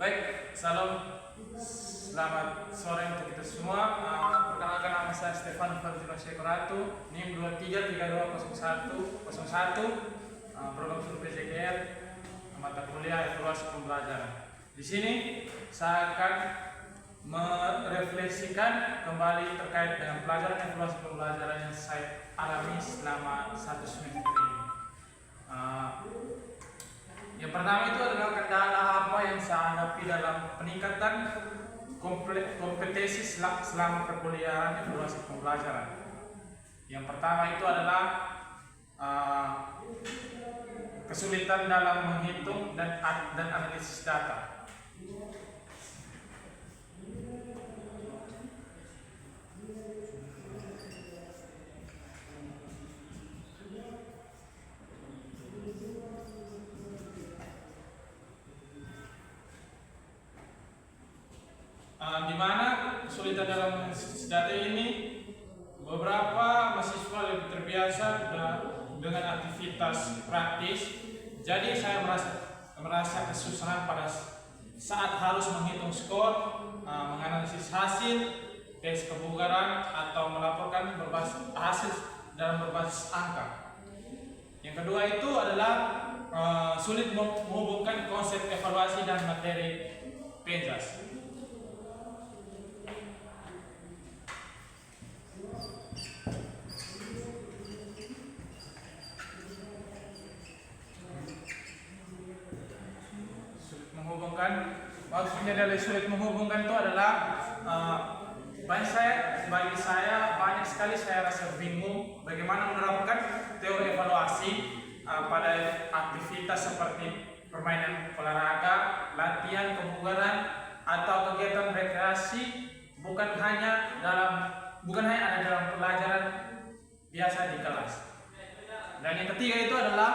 Baik, salam, selamat sore untuk kita semua. Perkenalkan, nama saya Stefan Fadzilo Syekoratu, NIM 23320101, program survei JKR, mata kuliah evaluasi pembelajaran. Di sini saya akan merefleksikan kembali terkait dengan pelajaran evaluasi pembelajaran yang saya alami selama 1 semester ini. Yang pertama itu adalah kendala apa yang saya hadapi dalam peningkatan kompetensi selama perkuliahan evaluasi pembelajaran. Yang pertama itu adalah kesulitan dalam menghitung dan analisis data. Di mana kesulitan dalam analisis data ini, beberapa mahasiswa lebih terbiasa dengan aktivitas praktis, jadi saya merasa kesusahan pada saat harus menghitung skor, menganalisis hasil tes kebugaran, atau melaporkan berbasis hasil dalam berbasis angka. Yang kedua itu adalah sulit menghubungkan konsep evaluasi dan materi penjas. Maksudnya dari sulit menghubungkan itu adalah bagi saya banyak sekali saya rasa bingung bagaimana menerapkan teori evaluasi pada aktivitas seperti permainan olahraga, latihan kebugaran, atau kegiatan rekreasi bukan hanya ada dalam pelajaran biasa di kelas. Dan yang ketiga itu adalah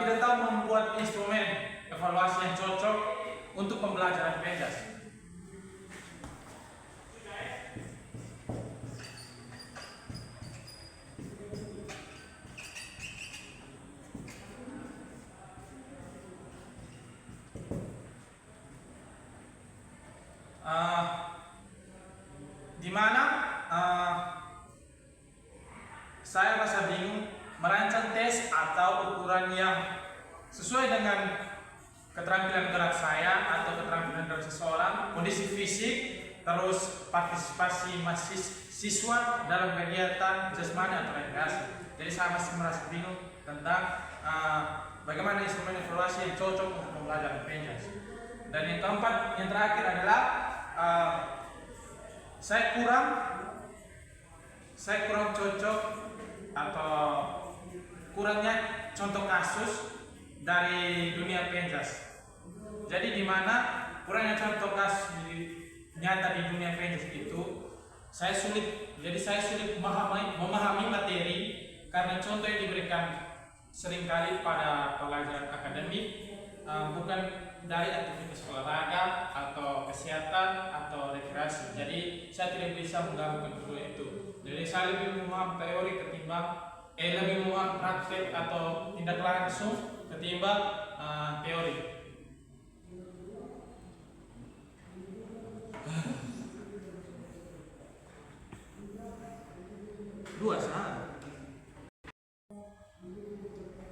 tidak tahu membuat instrumen evaluasi yang cocok untuk pembelajaran penjas. Di mana saya rasa bingung merancang tes atau ukuran yang sesuai dengan keterampilan gerak saya atau keterampilan gerak seseorang, kondisi fisik, terus partisipasi siswa dalam kegiatan jasmani atau rekreasi. Jadi saya masih merasa bingung tentang bagaimana instrumen evaluasi yang cocok untuk pembelajaran penjas. Dan yang keempat, yang terakhir adalah saya kurang cocok atau kurangnya contoh kasus dari dunia penjas. Jadi di mana kurangnya contoh kasus nyata di dunia penjas itu saya sulit memahami materi karena contoh yang diberikan seringkali pada pelajaran akademik bukan dari aktivitas olahraga atau kesehatan atau rekreasi. Jadi saya tidak bisa menggabungkan kedua itu. Jadi saya lebih memahami teori lebih memahami praktek atau tindak langsung ketimbang teori. Dua sana.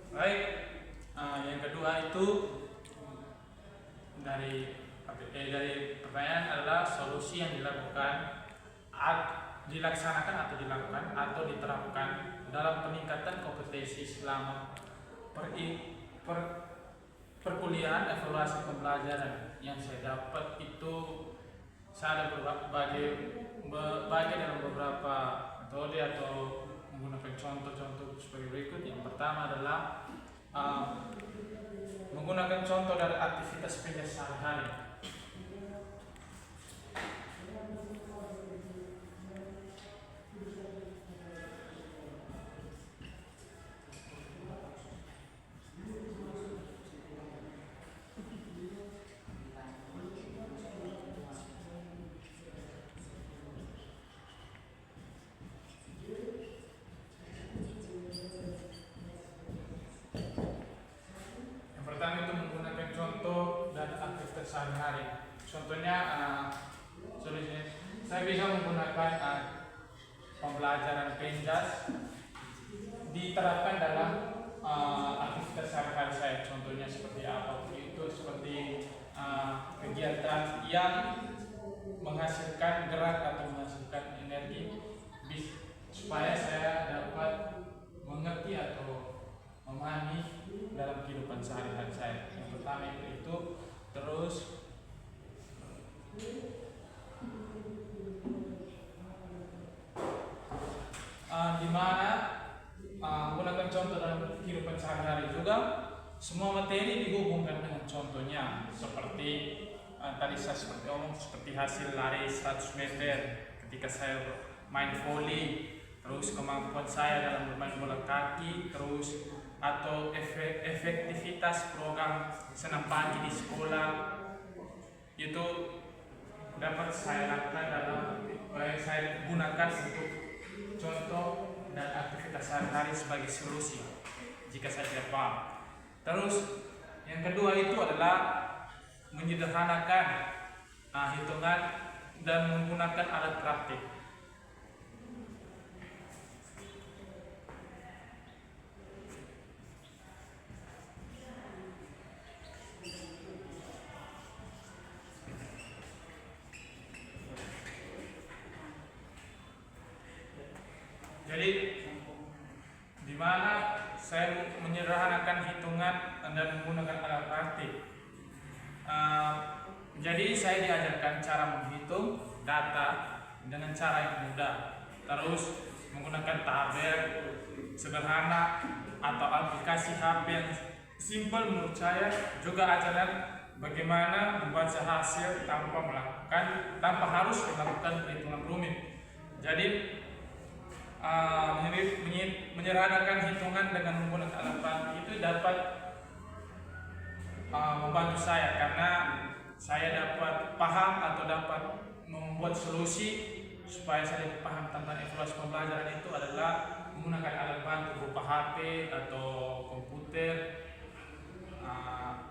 Baik, yang kedua itu dari pertanyaan adalah solusi yang dilaksanakan atau diterapkan dalam peningkatan kompetensi selama perkuliahan evaluasi pembelajaran. Yang saya dapat itu saya ada bagi dalam beberapa metode atau menggunakan contoh-contoh sebagai berikut. Yang pertama adalah menggunakan contoh dari aktivitas penjas sehari-hari. Pertama itu menggunakan contoh dan aktivitas sehari-hari. Contohnya, solusinya saya bisa menggunakan pembelajaran Penjas diterapkan dalam aktivitas sehari-hari saya. Contohnya seperti apa? Itu seperti kegiatan yang menghasilkan gerak atau menghasilkan energi supaya saya dapat mengerti atau memahami dalam kehidupan sehari-hari saya. Yang pertama itu terus di mana menggunakan contoh dalam kehidupan sehari-hari juga semua materi dihubungkan dengan contohnya seperti tadi saya seperti omong seperti hasil lari 100 meter ketika saya main volley, terus kemampuan saya dalam bermain bola kaki, terus atau efektivitas program senam pagi di sekolah itu dapat saya lakukan dalam saya gunakan untuk contoh dan aktivitas sehari-hari sebagai solusi jika saya tidak paham. Terus yang kedua itu adalah menyederhanakan hitungan dan menggunakan alat praktik. Jadi di mana saya menyederhanakan hitungan dan menggunakan alat praktik. Jadi saya diajarkan cara menghitung data dengan cara yang mudah. Terus menggunakan tabel sederhana atau aplikasi HP yang simpel menurut saya. Juga ajaran bagaimana membaca hasil tanpa harus melakukan perhitungan rumit. Jadi menyederhanakan hitungan dengan menggunakan alat praktik itu dapat membantu saya karena saya dapat paham atau dapat membuat solusi supaya saya paham tentang evaluasi pembelajaran itu adalah menggunakan alat bantu berupa HP atau komputer.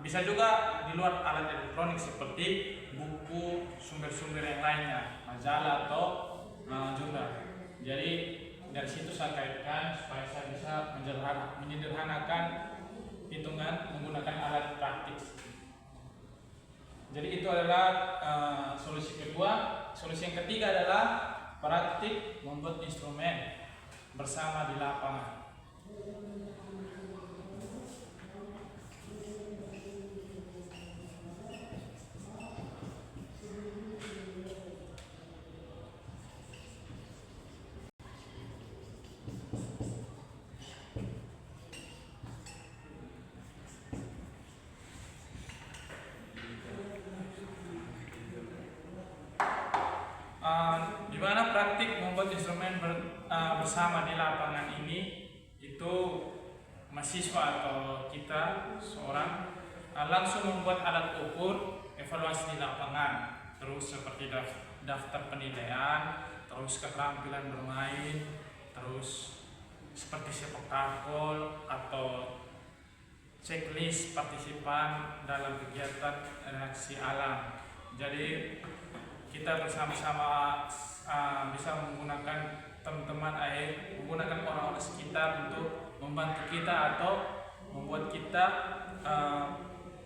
Bisa juga di luar alat elektronik seperti buku, sumber-sumber yang lainnya, majalah atau jurnal. Jadi dari situ saya kaitkan supaya saya bisa menyederhanakan hitungan menggunakan alat praktik. Jadi itu adalah solusi kedua. Solusi yang ketiga adalah praktik membuat instrumen bersama di lapangan. Di mana praktik membuat instrumen bersama di lapangan ini itu mahasiswa atau kita seorang langsung membuat alat ukur evaluasi di lapangan, terus seperti daftar penilaian, terus keterampilan bermain, terus seperti sepak takraw atau checklist partisipan dalam kegiatan reaksi alam. Jadi kita bersama-sama bisa menggunakan teman-teman menggunakan orang-orang sekitar untuk membantu kita atau membuat kita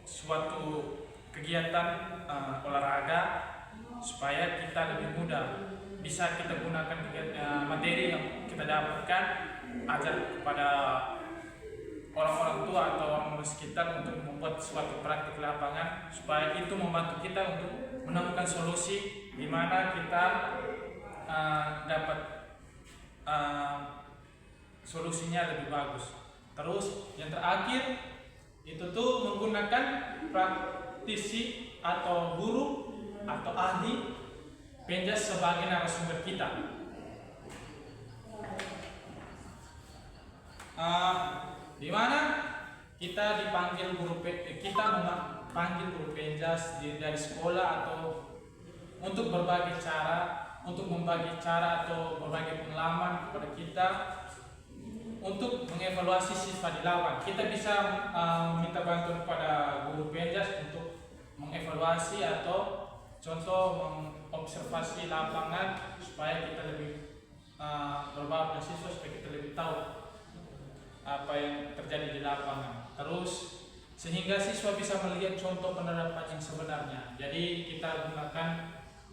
suatu kegiatan olahraga supaya kita lebih mudah bisa kita gunakan materi yang kita dapatkan ajar kepada orang-orang tua atau orang-orang sekitar untuk membuat suatu praktik lapangan supaya itu membantu kita untuk menemukan solusi di mana kita dapat solusinya lebih bagus. Terus yang terakhir itu tuh menggunakan praktisi atau guru atau ahli Penjas sebagai narasumber kita. Di mana kita dipanggil kita memanggil guru Penjas dari sekolah atau untuk membagi cara atau berbagi pengalaman kepada kita untuk mengevaluasi siswa di lawan. Kita bisa meminta bantuan kepada guru Penjas untuk mengevaluasi mengevaluasi atau contoh mengobservasi lapangan supaya kita lebih beberapa siswa supaya kita lebih tahu apa yang terjadi di lapangan. Terus sehingga siswa bisa melihat contoh penerapan yang sebenarnya. Jadi kita gunakan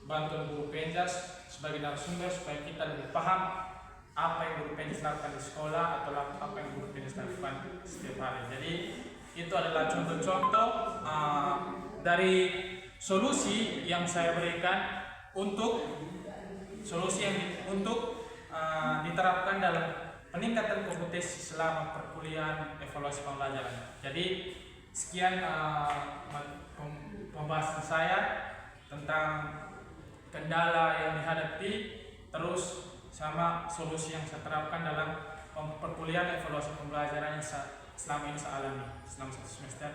bantuan guru penjas sebagai narasumber supaya kita lebih paham apa yang guru penjas lakukan di sekolah atau apa yang guru penjas lakukan setiap hari. Jadi itu adalah contoh-contoh dari solusi yang saya berikan untuk diterapkan dalam peningkatan kompetensi selama perkuliahan evaluasi pembelajaran. Jadi sekian pembahasan saya tentang kendala yang dihadapi, terus sama solusi yang saya terapkan dalam perkuliahan evaluasi pembelajaran yang selama ini saya alami selama 1 semester.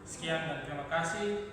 Sekian dan terima kasih.